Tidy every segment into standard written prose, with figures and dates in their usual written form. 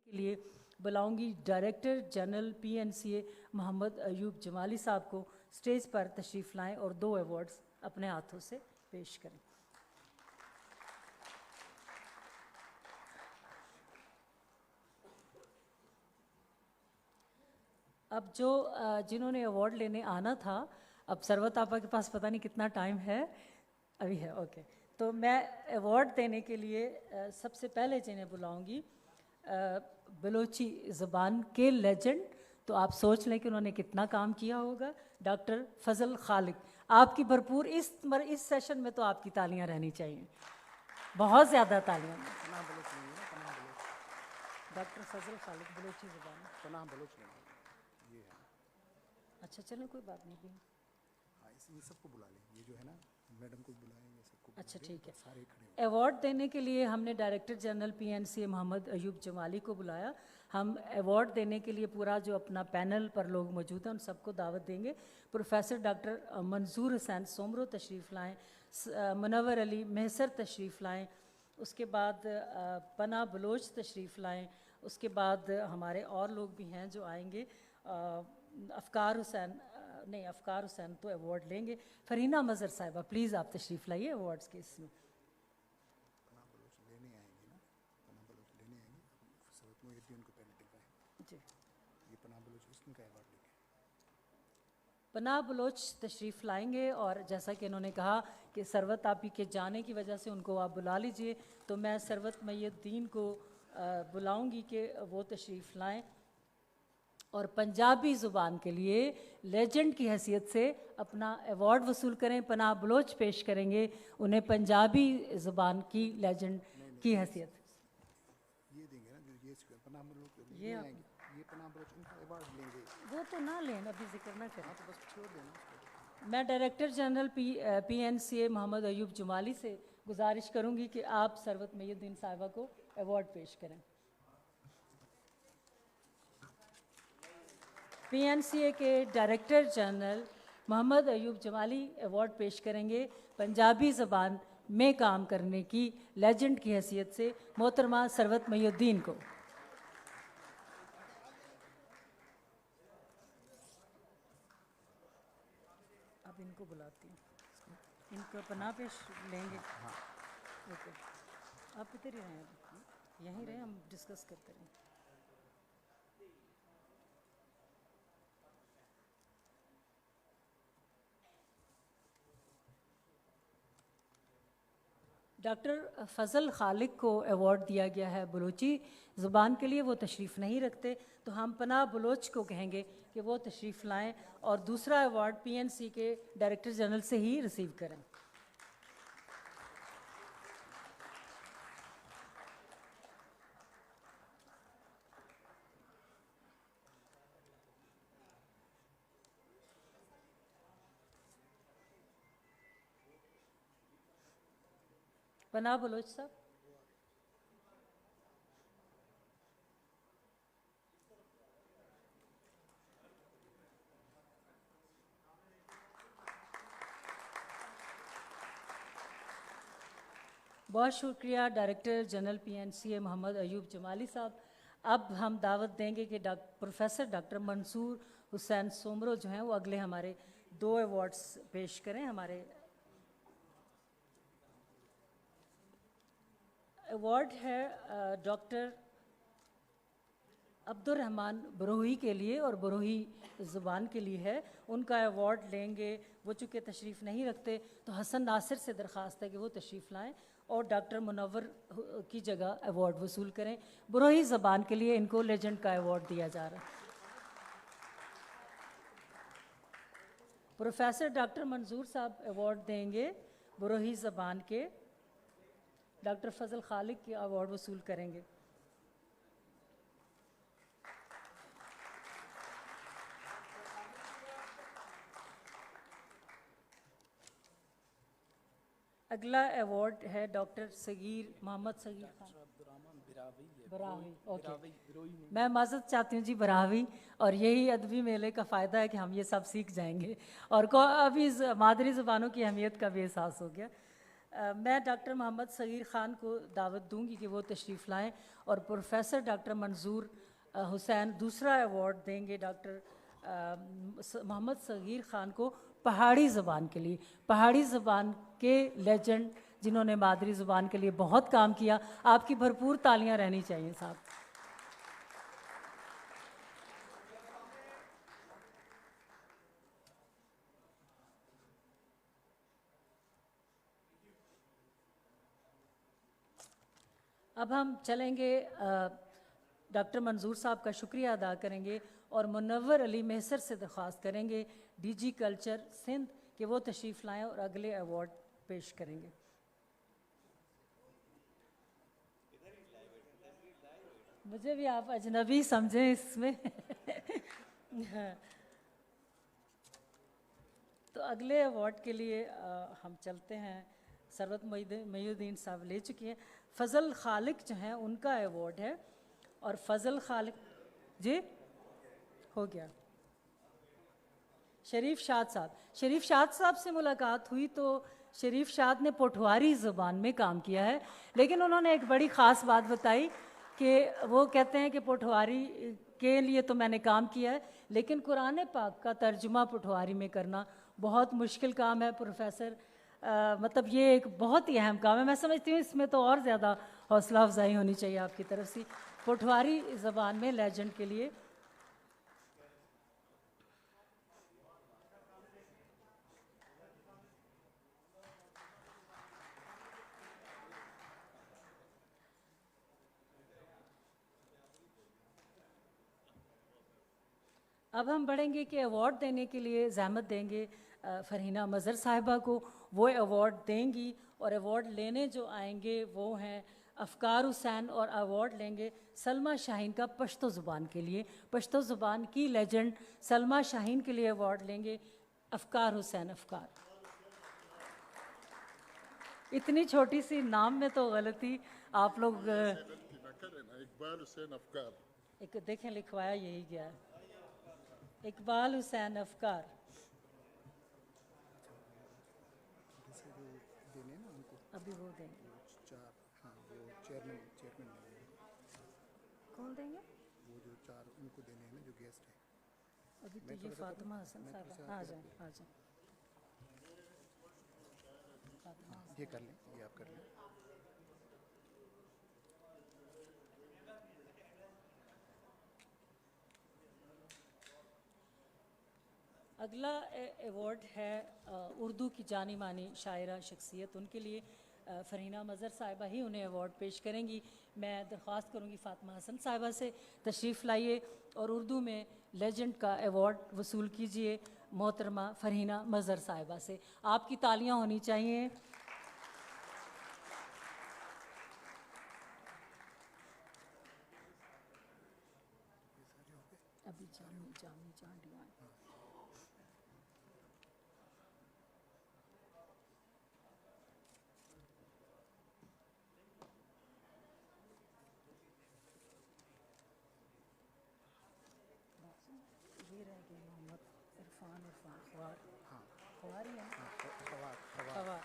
के लिए बुलाऊंगी director general PNCA Mohammad Ayub Jamali साहब को स्टेज पर तशरीफ़ लाएं और 2 अवार्ड्स अपने हाथों से पेश करें। अब जो जिन्होंने अवार्ड लेने आना था, अब सरवत आपा के पास पता नहीं कितना टाइम है, अभी है, ओके। तो मैं अवार्ड देने के लिए सबसे पहले जिन्हें बुलाऊंगी बलोची ज़बान के लेजेंड, तो आप सोच लें कि उन्होंने कितना काम किया होगा, डॉक्टर फजल खालिक। आपकी भरपूर इस सेशन में तो आपकी तालियां रहनी चाहिए, बहुत ज़्यादा तालियां। डॉक्टर फजल खालिक बलोची ज़बान, अच्छा चलें कोई बात नहीं भी, ये सबको बुला लें, ये जो है ना मैडम को बुलाएं, ये सबको। अच्छा ठीक है। सारे खड़े अवार्ड देने के लिए हमने director general PNCA Mohammad Ayub Jamali को बुलाया। हम अवार्ड देने के लिए पूरा जो अपना पैनल पर लोग मौजूद हैं उन सबको दावत देंगे। प्रोफेसर डॉक्टर मंसूर हुसैन सोमरो तशरीफ़ लाएँ, मुनव्वर अली महसर तशरीफ़ लाएँ, उसके बाद पना बलोच तशरीफ़ लाएँ, उसके बाद हमारे और लोग भी हैं जो आएंगे। अफ़कार हुसैन तो अवार्ड लेंगे। फरीना मज़र साहिबा प्लीज़ आप तशरीफ़ लाइए अवार्ड्स के इसमें। पनाह बलोच तशरीफ़ लाएंगे और जैसा कि इन्होंने कहा कि सरवत आपी के जाने की वजह से उनको आप बुला लीजिए, तो मैं सरवत मईनुद्दीन को बुलाऊंगी कि वो तशरीफ़ लाएं और पंजाबी ज़ुबान के लिए लेजेंड की हैसियत से अपना अवार्ड वसूल करें। पनाह बलोच पेश करेंगे उन्हें पंजाबी ज़ुबान की लेजेंड की हैसियत। ये देंगे ना, ये पनाह बलोच, ये पनाह बलोच उनका अवार्ड लेंगे, वो तो ना लें, अभी जिक्र ना करें, तो बस छोड़ देना। मैं director general PNCA Mohammad Ayub Jamali से गुजारिश करूंगी कि आप सरवत मईनुद्दीन साहिबा को अवार्ड पेश करें। PNCA के director general Mohammad Ayub Jamali award पेश करेंगे पंजाबी ज़बान में काम करने की लेजेंड की हैसियत से मोहतरमा सरवत मईनुद्दीन को। अब इनको बुलाती हूँ, इनको पनाह पेश लेंगे। हाँ ओके, आप इधर ही रहें, यहीं रहें, हम डिस्कस करते रहें। डॉक्टर फजल खालिक को अवार्ड दिया गया है बलोची ज़ुबान के लिए, वो तशरीफ़ नहीं रखते, तो हम पनाह बलोच को कहेंगे कि वो तशरीफ़ लाएं और दूसरा अवार्ड PNC के डायरेक्टर जनरल से ही रिसीव करें। पनाह बलोच साहब, बहुत शुक्रिया director general PNCA Mohammad Ayub Jamali साहब। अब हम दावत देंगे कि प्रोफेसर डॉक्टर मंसूर हुसैन सोमरो जो हैं वो अगले हमारे 2 अवार्ड्स पेश करें। हमारे अवार्ड है डॉक्टर अब्दुर्रहमान बरोही के लिए और बरोही ज़ुबान के लिए है, उनका अवार्ड लेंगे। वो चूँकि तशरीफ़ नहीं रखते तो हसन नासिर से दरख्वास्त है कि वो तशरीफ़ लाएं और डॉक्टर मुनव्वर की जगह अवार्ड वसूल करें। बरोही ज़बान के लिए इनको लेजेंड का अवार्ड दिया जा रहा है। प्रोफेसर डॉक्टर मंसूर साहब अवार्ड देंगे बरोही ज़बान के, डॉक्टर फजल खालिक के अवार्ड वसूल करेंगे। अगला अवार्ड है डॉक्टर सगीर मोहम्मद सगीर खान बरावी, ओके मैं माजरत चाहती हूँ जी, बरावी। और यही अदबी मेले का फ़ायदा है कि हम ये सब सीख जाएंगे और अभी मादरी ज़ुबानों की अहमियत का भी एहसास हो गया। मैं डॉक्टर मोहम्मद सगीर ख़ान को दावत दूंगी कि वो तशरीफ़ लाएं और प्रोफेसर डॉक्टर मंजूर हुसैन दूसरा अवार्ड देंगे डॉक्टर मोहम्मद सगीर ख़ान को पहाड़ी ज़बान के लिए। पहाड़ी ज़बान के लेजेंड जिन्होंने मादरी ज़बान के लिए बहुत काम किया, आपकी भरपूर तालियां रहनी चाहिए साहब। अब हम चलेंगे, डॉक्टर मंजूर साहब का शुक्रिया अदा करेंगे और मुनव्वर अली मेहसर से दरख्वास्त करेंगे डीजी कल्चर सिंध कि वो तशरीफ़ लाएं और अगले अवार्ड पेश करेंगे। मुझे भी आप अजनबी समझें इसमें तो अगले अवार्ड के लिए हम चलते हैं। सरवत महीउद्दीन साहब ले चुकी हैं। फ़ज़ल खालिक जो हैं उनका अवार्ड है और फ़ज़ल खालिक जी हो गया। शरीफ शाद साहब, शरीफ शाद साहब से मुलाकात हुई तो शरीफ शाद ने पोठवारी ज़बान में काम किया है, लेकिन उन्होंने एक बड़ी ख़ास बात बताई कि वो कहते हैं कि पोठवारी के लिए तो मैंने काम किया है, लेकिन कुरान पाक का तर्जुमा पोठवारी में करना बहुत मुश्किल काम है प्रोफेसर। मतलब ये एक बहुत ही अहम काम है। मैं समझती हूँ इसमें तो और ज़्यादा हौसला अफजाई होनी चाहिए आपकी तरफ से पोठवारी ज़बान में लेजेंड के लिए। अब हम बढ़ेंगे कि अवार्ड देने के लिए ज़हमत देंगे फ़रहीना मज़हर साहिबा को। वो अवार्ड देंगी और अवार्ड लेने जो आएंगे वो हैं अफ़कार हुसैन और अवार्ड लेंगे सलमा शाहीन का पश्तो ज़ुबान के लिए। पश्तो ज़ुबान की लेजेंड सलमा शाहीन के लिए अवार्ड लेंगे अफ़कार हुसैन। अफ़कार, इतनी छोटी सी नाम में तो गलती आप लोग इकबाल हुसैन अफ़कार, एक देखें लिखवाया यही गया है, इकबाल हुसैन अफ़कार। देने ना उनको अभी वो देंगे। चार, हाँ वो चेयरमैन कौन देंगे? वो जो चार उनको देने हैं ना जो गेस्ट है। अभी तो ये फातिमा हसन साहब आ जाए, आ जाए। ये कर लें, ये आप कर लें। अगला अवार्ड है उर्दू की जानी मानी शायरा शख्सियत, उनके लिए फ़रहीना मज़हर साहिबा ही उन्हें अवार्ड पेश करेंगी। मैं दरख्वास्त करूँगी फ़ातिमा हसन साहिबा से तशरीफ़ लाइए और उर्दू में लेजेंड का अवार्ड वसूल कीजिए मोहतरमा फ़रहीना मज़हर साहिबा से। आपकी तालियां होनी चाहिए। अभी जामी जामी जांडियाँ ये रह गए मोहम्मद इरफान ख्वार। हाँ ख्वार ही है ना? ख्वार। ख्वार।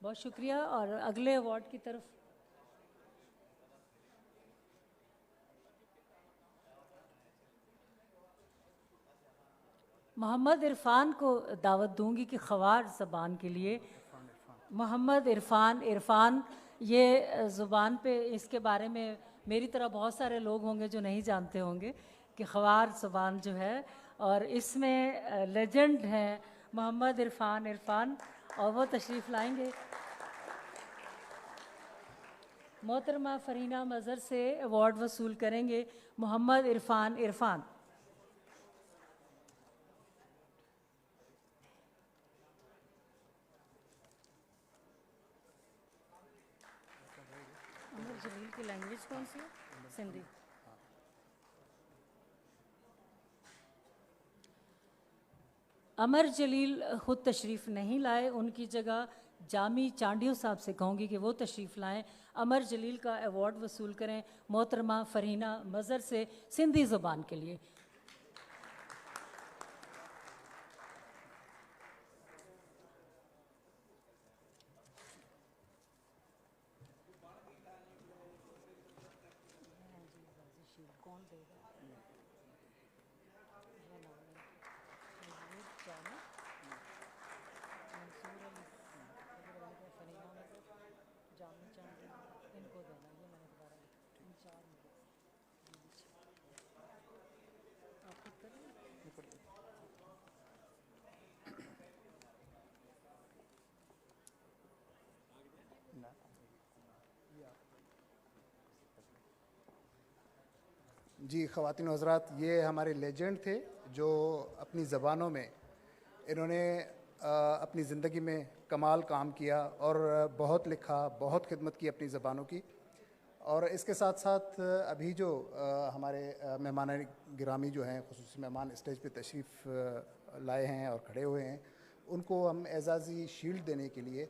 बहुत शुक्रिया। और अगले अवार्ड की तरफ मोहम्मद इरफान को दावत दूंगी कि ख्वार ज़बान के लिए। मोहम्मद इरफान ये ज़ुबान पे इसके बारे में मेरी तरह बहुत सारे लोग होंगे जो नहीं जानते होंगे कि ख्वार ज़ुबान जो है, और इसमें लेजेंड हैं मोहम्मद इरफान और वो तशरीफ़ लाएंगे। मोहतरमा फ़रहीना मज़हर से अवार्ड वसूल करेंगे मोहम्मद इरफान। अमर जलील की लैंग्वेज कौन सी है? सिंधी। अमर जलील ख़ुद तशरीफ़ नहीं लाए, उनकी जगह जामी चांडियों साहब से कहूँगी कि वो तशरीफ़ लाएं। अमर जलील का अवार्ड वसूल करें मोहतरमा फ़रहीना मज़हर से सिंधी ज़ुबान के लिए। कौन देगा? ये नाम है महमूद जाना, मंसूर अली, फनीना मजहर, जामी चांदी, इनको देना। ये मैंने दोबारा लिखा, इन 4 मुझे ये लीजिए। आप खुद करेंगे? जी ख़वातीन हज़रात, ये हमारे लेजेंड थे जो अपनी ज़बानों में इन्होंने अपनी ज़िंदगी में कमाल काम किया और बहुत लिखा, बहुत खिदमत की अपनी ज़बानों की। और इसके साथ साथ अभी जो हमारे मेहमान गिरामी जो हैं, ख़ुसूसी मेहमान स्टेज पे तशरीफ़ लाए हैं और खड़े हुए हैं, उनको हम एजाज़ी शील्ड देने के लिए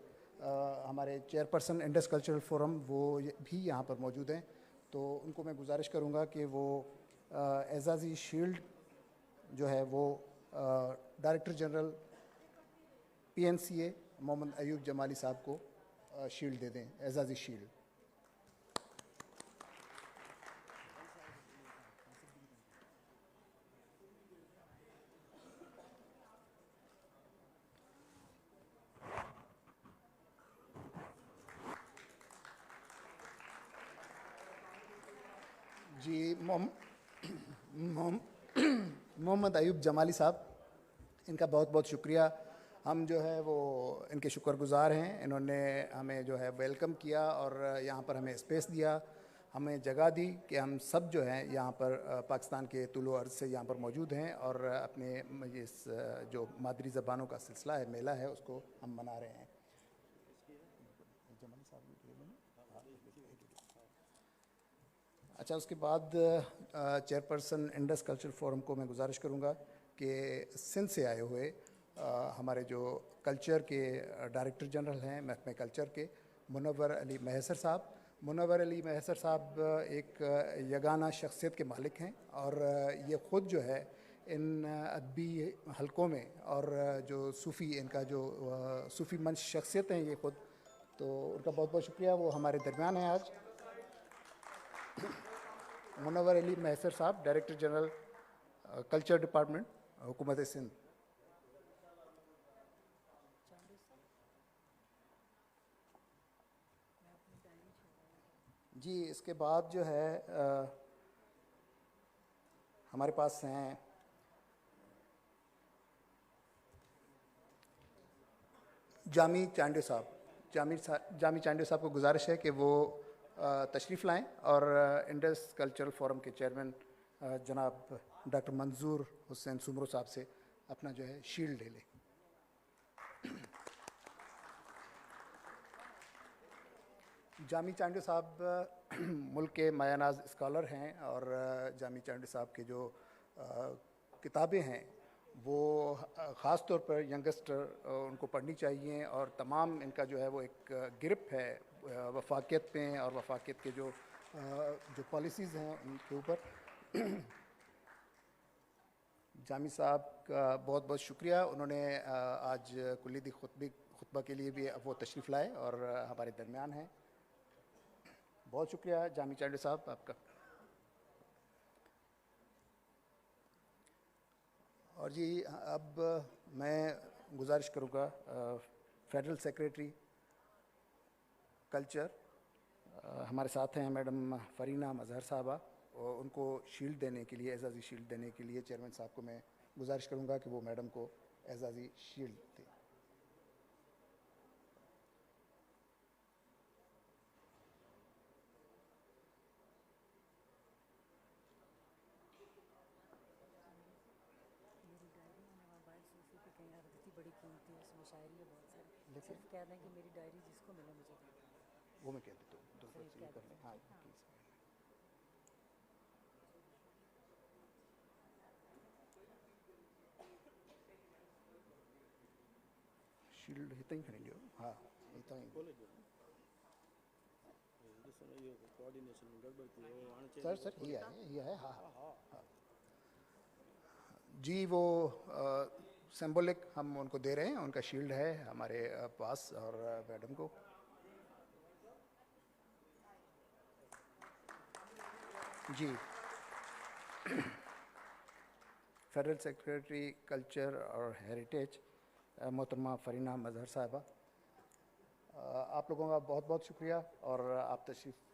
हमारे चेयरपर्सन इंडस कल्चरल फोरम वो भी यहाँ पर मौजूद हैं। तो उनको मैं गुजारिश करूँगा कि वो एजाज़ी शील्ड जो है वो director general PNCA Mohammad Ayub Jamali साहब को शील्ड दे दें, एजाज़ी शील्ड। जी मोहम्मद अयूब जमाली साहब, इनका बहुत बहुत शुक्रिया। हम जो है वो इनके शुक्रगुज़ार हैं। इन्होंने हमें जो है वेलकम किया और यहाँ पर हमें स्पेस दिया, हमें जगह दी कि हम सब जो हैं यहाँ पर पाकिस्तान के तुलो अर्ज़ से यहाँ पर मौजूद हैं और अपने इस जो मादरी ज़बानों का सिलसिला है, मेला है, उसको हम मना रहे हैं। अच्छा, उसके बाद चेयरपर्सन इंडस कल्चरल फोरम को मैं गुजारिश करूँगा कि सिंध से आए हुए हमारे जो कल्चर के डायरेक्टर जनरल हैं, महकमे कल्चर के, मुनव्वर अली महसर साहब। मुनव्वर अली महसर साहब एक यगाना शख्सियत के मालिक हैं और ये ख़ुद जो है इन अदबी हलकों में और जो सूफ़ी, इनका जो सूफ़ी मंच शख्सियत हैं ये ख़ुद, तो उनका बहुत बहुत शुक्रिया, वो हमारे दरमियान हैं आज। मुनव्वर अली महसर साहब, डायरेक्टर जनरल कल्चर डिपार्टमेंट, हुकूमत सिंध। जी, इसके बाद जो है हमारे पास हैं जामी चांडे साहब। जामी चांडे साहब को गुजारिश है कि वो तशरीफ़ लाएं और इंडस कल्चरल फोरम के चेयरमैन जनाब डॉक्टर मंजूर हुसैन सुमरो साहब से अपना जो है शील्ड ले लें। जामी चांडे साहब मुल्क के मायानाज स्कॉलर हैं और जामी चांडे साहब के जो किताबें हैं वो ख़ास तौर पर यंगस्टर उनको पढ़नी चाहिए और तमाम इनका जो है वो एक गिरप है वफाकियत पे और वफाकियत के जो पॉलिसीज़ हैं उनके ऊपर। जामी साहब का बहुत बहुत शुक्रिया, उन्होंने आज कुलीदी खुतबा के लिए भी वो तशरीफ़ लाए और हमारे दरमियान हैं। बहुत शुक्रिया जामी चांडे साहब आपका। और जी अब मैं गुजारिश करूँगा फेडरल सेक्रेटरी कल्चर हमारे साथ हैं मैडम फरीना मजहर साहबा, और उनको शील्ड देने के लिए, एजाज़ी शील्ड देने के लिए चेयरमैन साहब को मैं गुजारिश करूँगा कि वो मैडम को एजाज़ी शील्ड दें। बड़ी कीमती है, उसमें शायरी है बहुत सारी। सिर्फ कह दें कि मेरी डायरी जिसको मिले मुझे दे दें। वो मैं कह देता हूँ, दो कर लें। हाँ, शील्ड हितां ही खणी लियो। हाँ, हितां ही सर ये है। हाँ हाँ जी, वो सिंबॉलिक हम उनको दे रहे हैं, उनका शील्ड है हमारे पास और मैडम को। जी फेडरल सेक्रेटरी कल्चर और हेरिटेज मोहतरमा फरीना मजहर साहिबा, आप लोगों का बहुत बहुत शुक्रिया और आप तशरीफ़